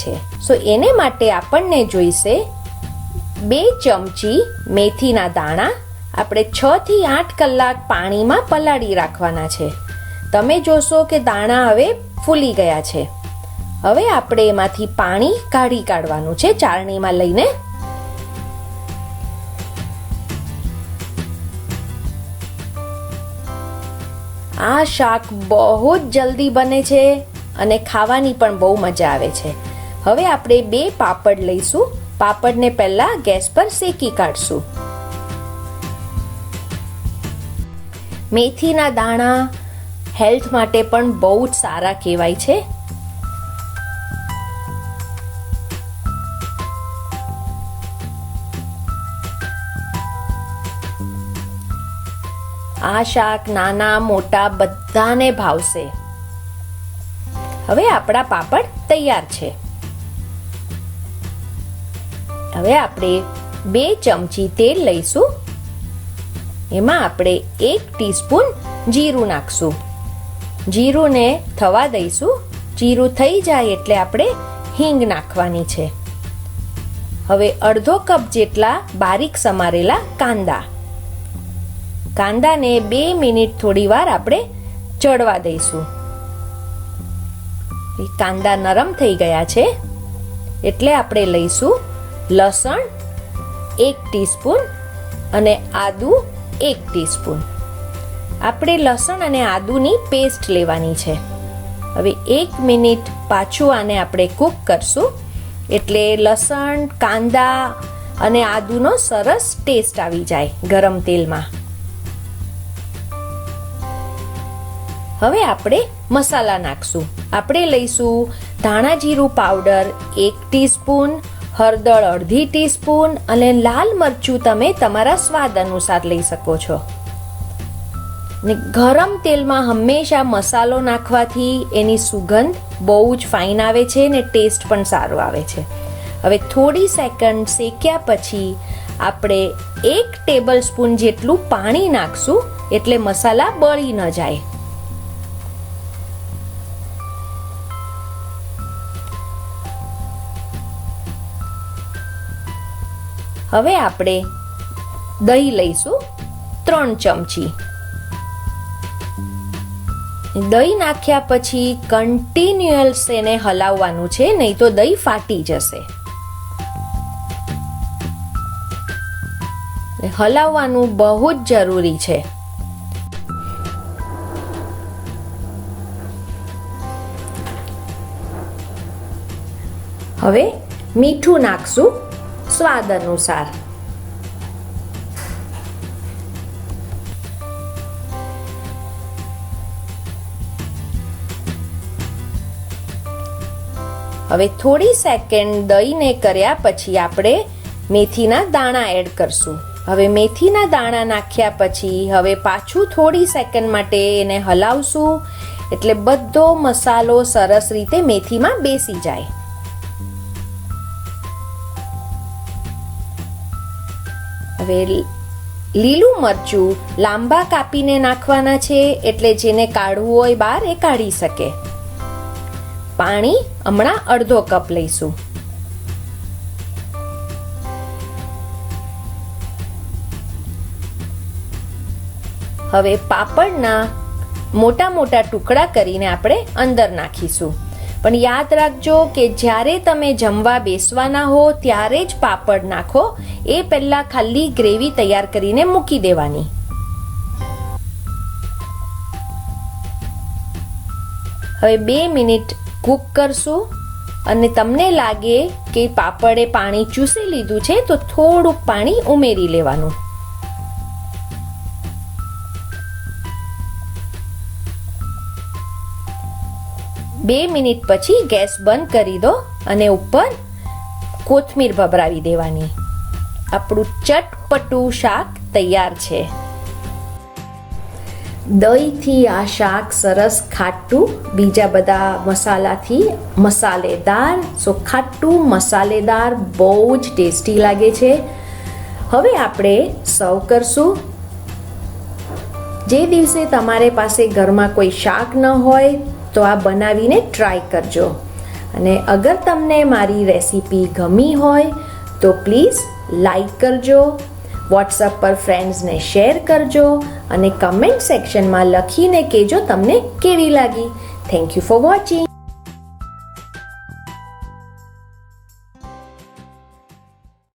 છે. સો એને માટે આપણને જોઈશે 2 ચમચી મેથીના દાણા. આપણે 6 થી 8 કલાક પાણીમાં પલાળી રાખવાના છે. તમે જોશો કે દાણા હવે ફૂલી ગયા છે. હવે આપણે એમાંથી પાણી કાઢવાનું છે ચાળણીમાં લઈને. આ શાક બહુ જ જલ્દી બને છે અને ખાવાની પણ બહુ મજા આવે છે. હવે આપણે 2 પાપડ લઈશું. પાપડને પહેલા ગેસ પર શેકી કાઢશું. મેથીના દાણા હેલ્થ માટે પણ બહુ જ સારા કહેવાય છે. આ શાક નાના મોટા બધાને ભાવશે. હવે આપણા પાપડ તૈયાર છે. હવે આપણે 2 ચમચી તેલ લઈશું. એમાં આપણે 1 ટીસ્પૂન જીરું નાખશું. જીરુંને થવા દઈશું. જીરું થઈ જાય એટલે આપણે હિંગ નાખવાની છે. હવે અડધો કપ જેટલા બારીક સમારેલા કાંદાને 2 મિનિટ થોડી વાર આપણે ચડવા દઈશું. કાંદા નરમ થઈ ગયા છે એટલે આપણે લઈશું લસણ 1 ટીસ્પૂન અને આદુ 1 ટીસ્પૂન. આપણે લસણ અને આદુની પેસ્ટ લેવાની છે. હવે 1 મિનિટ પાછું આને આપણે કૂક કરશું એટલે લસણ કાંદા અને આદુનો સરસ ટેસ્ટ આવી જાય ગરમ તેલમાં. હવે આપણે મસાલા નાખશું. આપણે લઈશું ધાણા જીરું પાવડર 1 ટીસ્પૂન, હળદર અડધી ટીસ્પૂન અને લાલ મરચું તમે તમારા સ્વાદ અનુસાર લઈ શકો છો. ને ગરમ તેલમાં હંમેશા મસાલો નાખવાથી એની સુગંધ બહુ જ ફાઇન આવે છે ને ટેસ્ટ પણ સારો આવે છે. હવે થોડી સેકન્ડ શેક્યા પછી આપણે 1 ટેબલ સ્પૂન જેટલું પાણી નાખશું એટલે મસાલા બળી ન જાય. હવે આપણે દહીં લઈશું 3 ચમચી. દહીં નાખ્યા પછી કન્ટિન્યુઅસ એને હલાવવાનું છે, નહીં તો દહીં ફાટી જશે. હલાવવાનું બહુ જ જરૂરી છે. હવે મીઠું નાખશું સ્વાદ અનુસાર. હવે થોડી સેકન્ડ દહીંને કર્યા પછી આપણે મેથીના દાણા એડ કરશું. હવે મેથીના દાણા નાખ્યા પછી હવે પાછું થોડી સેકન્ડ માટે એને હલાવશું એટલે બધો મસાલો સરસ રીતે મેથીમાં બેસી જાય. હવે લીલું મરચું લાંબા કાપીને નાખવાના છે એટલે જેને કાઢવું હોય બહાર એ કાઢી શકે. પાણી હમણાં અડધો કપ લઈશું. હવે પાપડના મોટા મોટા ટુકડા કરીને આપણે અંદર નાખીશું. પણ યાદ રાખજો કે જ્યારે તમે જમવા બેસવાના હો ત્યારે જ પાપડ નાખો. એ પહેલા ખાલી ગ્રેવી તૈયાર કરીને મૂકી દેવાની. હવે 2 મિનિટ કૂક કરશું અને તમને લાગે કે પાપડે પાણી ચૂસી લીધું છે તો થોડુંક પાણી ઉમેરી લેવાનું. બે મિનિટ પછી ગેસ બંધ કરી દો અને ઉપર કોથમીર ભભરાવી દેવાની. આપણું ચટપટું શાક તૈયાર છે. દહીંથી આ શાક સરસ ખાટું, બીજા બધા મસાલાથી મસાલેદાર. સો ખાટું મસાલેદાર બહુ જ ટેસ્ટી લાગે છે. હવે આપણે સર્વ કરશું. જે દિવસે તમારે પાસે ઘરમાં કોઈ શાક ન હોય તો આ બનાવીને ટ્રાય કરજો અને અગર તમને મારી રેસીપી ગમી હોય તો પ્લીઝ લાઈક કરજો, વોટ્સઅપ પર ફ્રેન્ડ્સને શેર કરજો અને કમેન્ટ સેક્શનમાં લખીને કહેજો તમને કેવી લાગી. Thank you for watching.